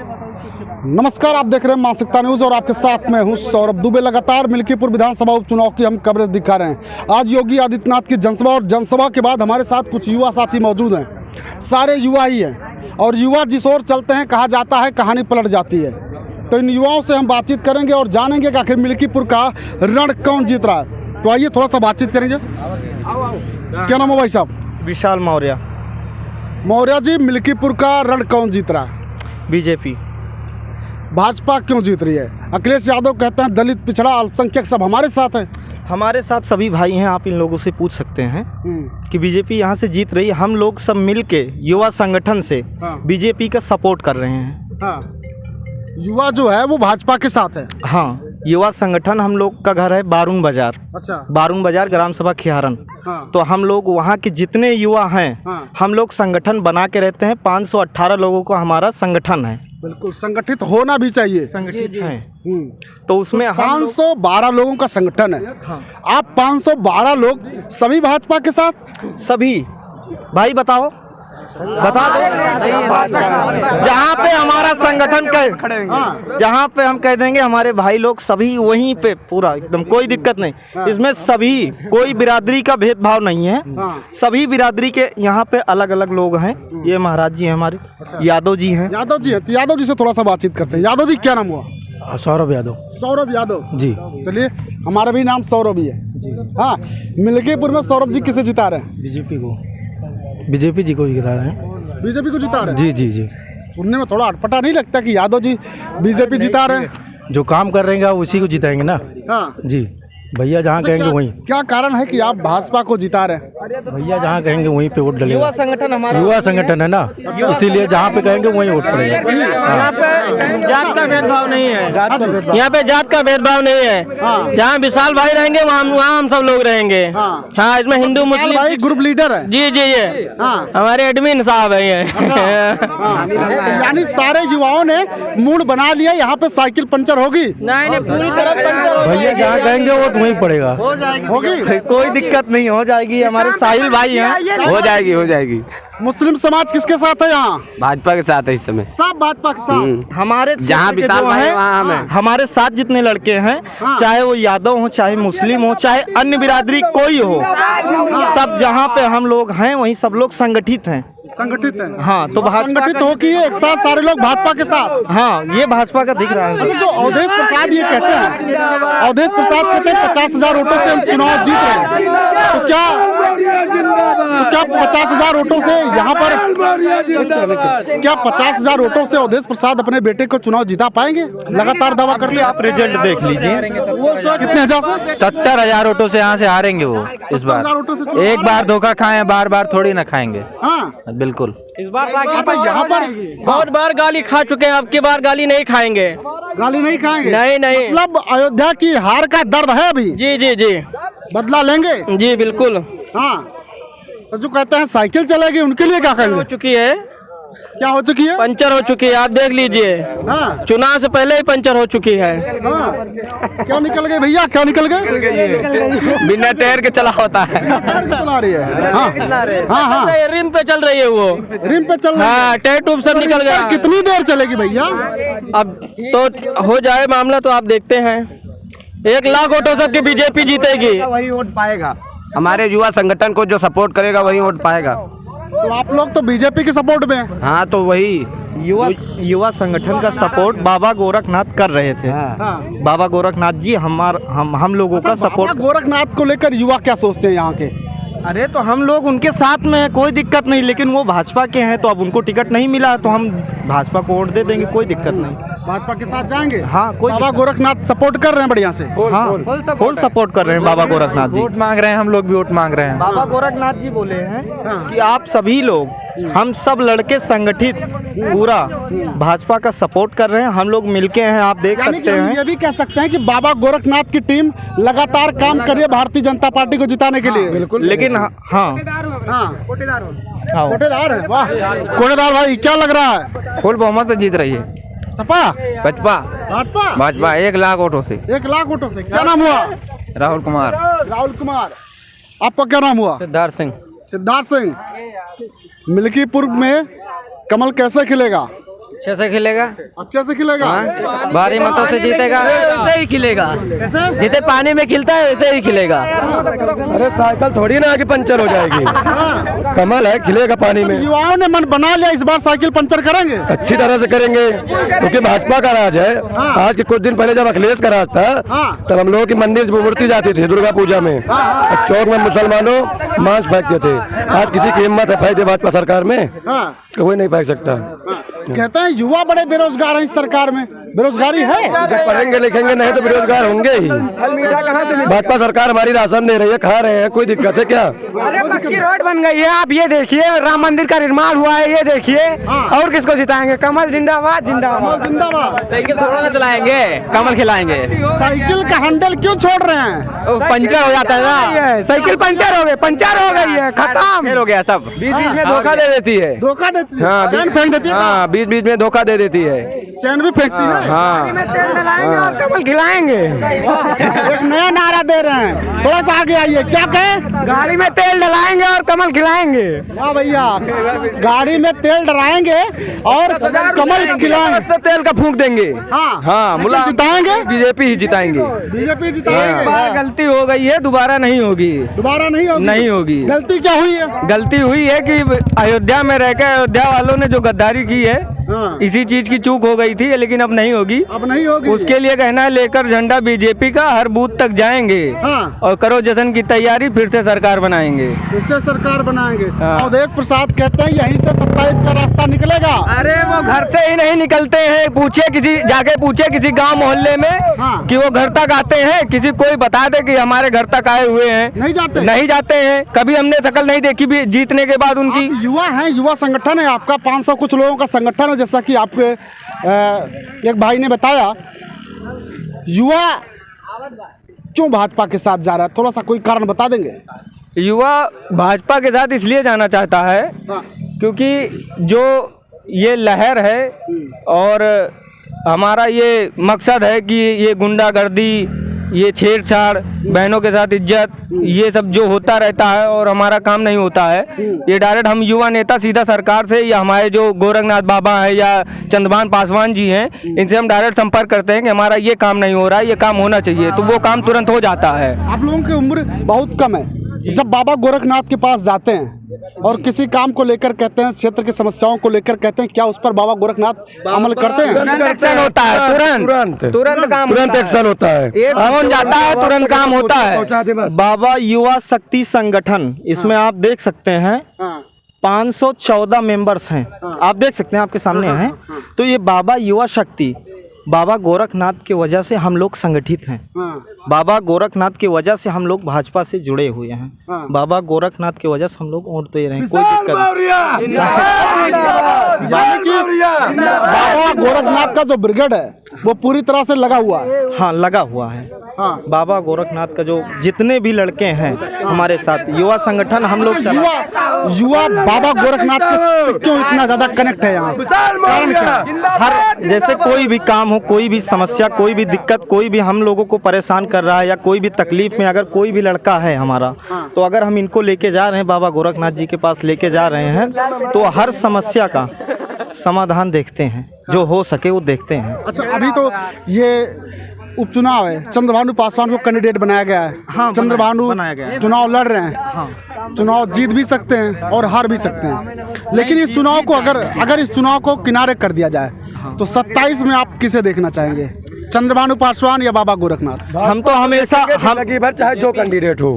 नमस्कार, आप देख रहे हैं मानसिकता न्यूज़ और आपके साथ में हूं सौरभ दुबे। लगातार मिल्कीपुर विधानसभा उपचुनाव की हम कवरेज दिखा रहे हैं। आज योगी आदित्यनाथ की जनसभा और जनसभा के बाद हमारे साथ कुछ युवा साथी मौजूद हैं। सारे युवा ही हैं और युवा जिस ओर चलते हैं कहा जाता है कहानी पलट जाती है। तो इन युवाओं से हम बातचीत करेंगे और जानेंगे कि आखिर मिल्कीपुर का रण कौन जीत रहा है। तो आइए थोड़ा सा बातचीत करेंगे। क्या नाम है भाई साहब? विशाल मौर्य। मौर्य जी, मिल्कीपुर का रण कौन जीत रहा है? बीजेपी। भाजपा क्यों जीत रही है? अखिलेश यादव कहते हैं दलित, पिछड़ा, अल्पसंख्यक सब हमारे साथ हैं। हमारे साथ सभी भाई हैं, आप इन लोगों से पूछ सकते हैं कि बीजेपी यहाँ से जीत रही है। हम लोग सब मिल के युवा संगठन से बीजेपी का सपोर्ट कर रहे हैं। हाँ, युवा जो है वो भाजपा के साथ है। हाँ, युवा संगठन हम लोग का घर है बारून बाजार। अच्छा। बारून बाजार ग्राम सभा खिहारन। हाँ। तो हम लोग वहाँ के जितने युवा हैं, हाँ। हम लोग संगठन बना के रहते हैं। 518 लोगों का हमारा संगठन है। बिल्कुल, संगठित होना भी चाहिए। संगठित हैं। तो उसमें हम 512 लोगों का संगठन है। हाँ। आप 512 लोग सभी भाजपा के साथ? सभी भाई बता दो जहाँ पे हमारा संगठन जहाँ पे हम कह देंगे हमारे भाई लोग सभी वहीं पे पूरा एकदम कोई दिक्कत नहीं। इसमें सभी कोई बिरादरी का भेदभाव नहीं है। सभी बिरादरी के यहाँ पे अलग अलग लोग हैं। ये महाराज जी हैं हमारे, यादव जी हैं। यादव जी है, यादव जी से थोड़ा सा बातचीत करते हैं। यादव जी, क्या नाम हुआ? सौरभ यादव। सौरभ यादव जी। चलिए, हमारा भी नाम सौरभ ही है जी। हाँ, मिल्कीपुर में सौरभ जी किसे जिता रहे हैं? बीजेपी जी को जिता रहे हैं। बीजेपी को जिता रहे हैं? जी जी जी। सुनने में थोड़ा अटपटा नहीं लगता कि यादव जी बीजेपी जिता रहे हैं? जो काम कर रहे हैं उसी को जिताएंगे ना। हाँ जी, भैया जहाँ कहेंगे वहीं। क्या कारण है कि आप भाजपा को जिता रहे हैं? भैया जहाँ कहेंगे वहीं पे वोट डलेगा। युवा संगठन हमारा युवा संगठन है ना, इसीलिए जहाँ पे कहेंगे वहीं वोट पड़ेगा। यहाँ पे जात का भेदभाव नहीं है। यहाँ पे जात का भेदभाव नहीं है। जहाँ विशाल भाई रहेंगे वहाँ हम सब लोग रहेंगे। हाँ, इसमें हिंदू मुस्लिम भाई ग्रुप लीडर है। जी जी जी। हमारे एडमिन साहब है ये। यानी सारे युवाओं ने मूड बना लिया यहाँ पे साइकिल पंचर होगी। नहीं, पूरी तरह पंचर हो भैया जहाँ कहेंगे वोट वहीं पड़ेगा। होगी, कोई दिक्कत नहीं, हो जाएगी। हमारे साहिल भाई हैं। हो जाएगी। मुस्लिम समाज किसके साथ है यहाँ? भाजपा के साथ है इस समय। सब भाजपा के साथ। हमारे जहाँ विशाल भाई है वहाँ हम हैं। हमारे साथ जितने लड़के हैं, चाहे वो यादव हो, चाहे मुस्लिम हो, चाहे अन्य बिरादरी कोई हो, सब जहाँ पे हम लोग हैं वहीं सब लोग संगठित हैं। संगठित है। हाँ, तो संगठित हो कि एक साथ सारे लोग भाजपा के साथ। हाँ, ये भाजपा का दिख रहा है। जो अवधेश प्रसाद ये कहते हैं, अवधेश प्रसाद कहते हैं 50,000 वोटों से हम चुनाव जीत रहे हैं। तो क्या 50,000 वोटों से यहाँ पर क्या 50,000 वोटों से अवधेश प्रसाद अपने बेटे को चुनाव जिता पाएंगे? लगातार दावा करते हैं। आप रिजल्ट देख लीजिए। कितने हजार से? 70,000 वोटों से यहाँ से हारेंगे वो इस बार। 70,000 वोटों से एक बार धोखा खाए, बार बार थोड़ी ना खाएंगे। हाँ, बिल्कुल। इस बार यहाँ पर बहुत बार गाली खा चुके हैं, अब की बार गाली नहीं खाएंगे। गाली नहीं खाएंगे? नहीं। मतलब अयोध्या की हार का दर्द है अभी? जी जी जी। बदला लेंगे? जी बिल्कुल। हाँ, तो जो कहते हैं साइकिल चलेगी उनके लिए क्या करेंगे? हो चुकी है। क्या हो चुकी है? पंचर हो चुकी है, आप देख लीजिए। हाँ। चुनाव से पहले ही पंचर हो चुकी है। हाँ। क्या निकल गए भैया, क्या निकल गए? बिना टायर के चला होता है। चला रही है। हाँ। रिम पे चल रही है वो। रिम पे चल रही है। हाँ, टायर ट्यूब सब निकल गया। कितनी देर चलेगी भैया? अब तो हो जाए मामला, तो आप देखते हैं 1 लाख वोटों से की बीजेपी जीतेगी। वही वोट पाएगा। हमारे युवा संगठन को जो सपोर्ट करेगा वही वोट पाएगा। तो आप लोग तो बीजेपी के सपोर्ट में हैं। हाँ, तो वही युवा संगठन का सपोर्ट बाबा गोरखनाथ कर रहे थे। हाँ। बाबा गोरखनाथ जी हम लोगों का सपोर्ट। गोरखनाथ को लेकर युवा क्या सोचते हैं यहाँ के? अरे तो हम लोग उनके साथ में है, कोई दिक्कत नहीं। लेकिन वो भाजपा के हैं, तो अब उनको टिकट नहीं मिला तो हम भाजपा को वोट दे देंगे, कोई दिक्कत नहीं। भाजपा के साथ जाएंगे? हाँ, कोई बाबा गोरखनाथ सपोर्ट कर रहे हैं बढ़िया से। हाँ, फुल सपोर्ट कर रहे हैं बाबा गोरखनाथ जी। वोट मांग रहे हैं, हम लोग भी वोट मांग रहे हैं। बाबा गोरखनाथ जी बोले हैं कि आप सभी लोग, हम सब लड़के संगठित पूरा भाजपा का सपोर्ट कर रहे हैं। हम लोग मिलके हैं, आप देख सकते हैं। ये भी कह सकते हैं कि बाबा गोरखनाथ की टीम लगातार काम कर रही है भारतीय जनता पार्टी को जिताने के लिए। बिल्कुल। लेकिन हाँ, कोटेदार है। वाह, कोटेदार भाई, क्या लग रहा है? फुल बहुमत से जीत रही है सपा, भाजपा 1 लाख वोटों से। 1 लाख वोटों से। क्या नाम हुआ? राहुल कुमार। आपका क्या नाम हुआ? सिद्धार्थ सिंह। मिल्कीपुर में कमल कैसे खिलेगा? अच्छे से खिलेगा, अच्छे से खिलेगा। भारी मतों से जीतेगा, वैसे ही खिलेगा, कैसे? जितने पानी में खिलता है वैसे ही खिलेगा। अरे साइकिल थोड़ी ना आगे पंचर हो जाएगी, कमल है, खिलेगा पानी में। युवाओं ने मन बना लिया इस बार साइकिल पंचर करेंगे। अच्छी तरह से करेंगे, क्योंकि भाजपा का राज है। आज के कुछ दिन पहले जब अखिलेश का राज था, तब हम लोगों की मंदिर में मूर्ति जाती थी दुर्गा पूजा में, चौक में मुसलमानों मांस फेंकते थे। आज किसी की हिम्मत है फेंक दे भाजपा सरकार में? कोई नहीं फेंक सकता। कहते हैं युवा बड़े बेरोजगार हैं इस सरकार में, बेरोजगारी है। जब पढ़ेंगे लिखेंगे नहीं तो बेरोजगार होंगे ही। भाजपा सरकार हमारी राशन दे रही है, खा रहे हैं, कोई दिक्कत है क्या? अरे पक्की रोड बन गई है, आप ये देखिए, राम मंदिर का निर्माण हुआ है, ये देखिए। और किसको जिताएंगे? कमल जिंदाबाद, जिंदाबाद, जिंदाबाद। साइकिल थोड़ा ना चलाएंगे, कमल खिलाएंगे। साइकिल का हैंडल क्यों छोड़ रहे हैं? पंचर हो जाता है ना, साइकिल पंचर हो गई, पंचर हो गई है, खत्म फेल हो गया सब। बीच बीच में धोखा दे देती है, धोखा देती है, हाँ, चैन फेंक देती है। हाँ, बीच बीच में धोखा दे देती है, चैन भी फेंकती है। हाँ। तेल डलाएंगे और कमल खिलाएंगे। एक नया नारा दे रहे हैं, थोड़ा सा आगे आइए, क्या कहें? गाड़ी में तेल डलाएंगे और कमल खिलाएंगे। वाह भैया, गाड़ी में तेल डलाएंगे और कमल खिलाएंगे। तेल का फूंक देंगे। हाँ हाँ, मुला जिताएंगे, बीजेपी ही जिताएंगे। बीजेपी जिताएंगे। गलती हो गई है, दोबारा नहीं होगी, दोबारा नहीं होगी। नहीं होगी। गलती क्या हुई है? गलती हुई है कि अयोध्या में रहकर अयोध्या वालों ने जो गद्दारी की है, हाँ। इसी चीज की चूक हो गई थी, लेकिन अब नहीं होगी। अब नहीं होगी। उसके लिए कहना है लेकर झंडा बीजेपी का हर बूथ तक जाएंगे। हाँ। और करो जश्न की तैयारी, फिर से सरकार बनाएंगे। इससे सरकार बनाएंगे। हाँ। अवधेश प्रसाद कहते हैं यहीं से 27 का रास्ता निकलेगा। अरे वो घर से ही नहीं निकलते हैं, पूछिए किसी, जाके पूछिए किसी गांव मोहल्ले में। हाँ। कि वो घर तक आते हैं, किसी कोई बता दे कि हमारे घर तक आए हुए हैं। नहीं जाते। नहीं जाते हैं, कभी हमने शक्ल नहीं देखी भी जीतने के बाद उनकी। आप युवा हैं, युवा संगठन है आपका, 500 कुछ लोगों का संगठन है, जैसा कि आपके एक भाई ने बताया। युवा क्यों भाजपा के साथ जा रहा है, थोड़ा सा कोई कारण बता देंगे? युवा भाजपा के साथ इसलिए जाना चाहता है क्योंकि जो ये लहर है और हमारा ये मकसद है कि ये गुंडागर्दी, ये छेड़छाड़, बहनों के साथ इज्जत, ये सब जो होता रहता है और हमारा काम नहीं होता है, ये डायरेक्ट हम युवा नेता सीधा सरकार से या हमारे जो गोरखनाथ बाबा हैं या चंद्रभान पासवान जी हैं, इनसे हम डायरेक्ट संपर्क करते हैं कि हमारा ये काम नहीं हो रहा है, ये काम होना चाहिए, तो वो काम तुरंत हो जाता है। आप लोगों की उम्र बहुत कम है, जब बाबा गोरखनाथ के पास जाते हैं और किसी काम को लेकर कहते हैं, क्षेत्र की समस्याओं को लेकर कहते हैं, क्या उस पर बाबा गोरखनाथ अमल करते हैं? तुरंत एक्शन होता है, तुरंत काम, तुरंत एक्शन होता है। एक फोन जाता है, तुरंत काम होता है। बाबा युवा शक्ति संगठन, इसमें आप देख सकते हैं 514 मेंबर्स हैं, आप देख सकते हैं, आपके सामने हैं। तो ये बाबा युवा शक्ति, बाबा गोरखनाथ की वजह से हम लोग संगठित हैं। बाबा गोरखनाथ की वजह से हम लोग भाजपा से जुड़े हुए हैं। बाबा गोरखनाथ की वजह से हम लोग वोट दे रहे हैं, कोई दिक्कत नहीं। बाबा गोरखनाथ का जो ब्रिगेड है वो पूरी तरह से लगा हुआ है। हाँ, लगा हुआ है। हाँ। बाबा गोरखनाथ का जो जितने भी लड़के हैं हमारे साथ, युवा संगठन हम लोग युवा बाबा गोरखनाथ के से क्यों इतना ज्यादा कनेक्ट है यहाँ? कारण क्या? हर जैसे कोई भी काम हो, कोई भी समस्या, कोई भी दिक्कत, कोई भी हम लोगों को परेशान कर रहा है या कोई भी तकलीफ में अगर कोई भी लड़का है हमारा, तो अगर हम इनको लेके जा रहे हैं, बाबा गोरखनाथ जी के पास लेके जा रहे हैं, तो हर समस्या का समाधान देखते हैं, जो हो सके वो देखते हैं। अच्छा, अभी तो ये उपचुनाव है, चंद्रभानु पासवान को कैंडिडेट बनाया गया है। हाँ, चंद्रभानु बनाया गया है। चुनाव लड़ रहे हैं। चुनाव जीत भी सकते हैं और हार भी सकते हैं, लेकिन इस चुनाव को अगर इस चुनाव को किनारे कर दिया जाए तो 27 में आप किसे देखना चाहेंगे, चंद्रभानु पासवान या बाबा गोरखनाथ? हम तो हमेशा जिंदगी भर चाहे जो कैंडिडेट हो,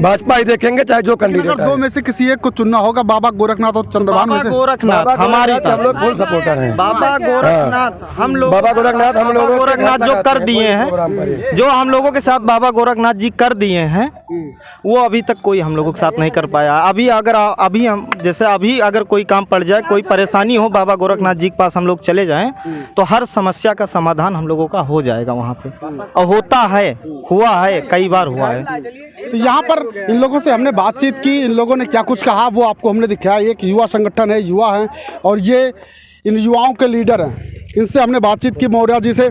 भाजपा ही देखेंगे, चाहे जो कैंडिडेट। अगर दो में से किसी एक को चुनना होगा, बाबा गोरखनाथ और चंद्रभानु में बाबा से? गोरखनाथ हमारी हम लोग फुल सपोर्टर हैं। बाबा गोरखनाथ हम लोग, बाबा गोरखनाथ हम लोग गोरखनाथ जो कर दिए हैं, जो हम लोगों के साथ बाबा गोरखनाथ जी कर दिए हैं, वो अभी तक कोई हम लोगों के साथ नहीं कर पाया। अभी हम जैसे अभी अगर कोई काम पड़ जाए, कोई परेशानी हो, बाबा गोरखनाथ जी के पास हम लोग चले जाएं, तो हर समस्या का समाधान हम लोगों का हो जाएगा वहाँ पे, और होता है, हुआ है, कई बार हुआ है। तो यहाँ पर इन लोगों से हमने बातचीत की, इन लोगों ने क्या कुछ कहा वो आपको हमने दिखाया। एक युवा संगठन है, युवा हैं और ये इन युवाओं के लीडर हैं। इनसे हमने बातचीत की मौर्य जी से,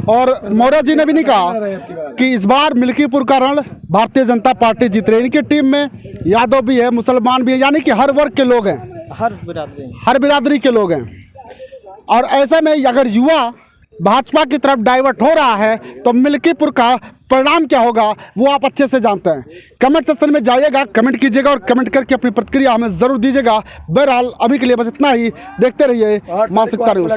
और मौर्य जी ने भी नहीं कहा कि इस बार मिल्कीपुर का रण भारतीय जनता पार्टी जीत रही है। इनकी टीम में यादव भी है, मुसलमान भी है, यानी कि हर वर्ग के लोग हैं, हर बिरादरी के लोग हैं। और ऐसे में अगर युवा भाजपा की तरफ डाइवर्ट हो रहा है तो मिल्कीपुर का परिणाम क्या होगा वो आप अच्छे से जानते हैं। कमेंट सेक्शन में जाइएगा, कमेंट कीजिएगा और कमेंट करके अपनी प्रतिक्रिया हमें ज़रूर दीजिएगा। बहरहाल अभी के लिए बस इतना ही। देखते रहिए मानसिकता न्यूज़।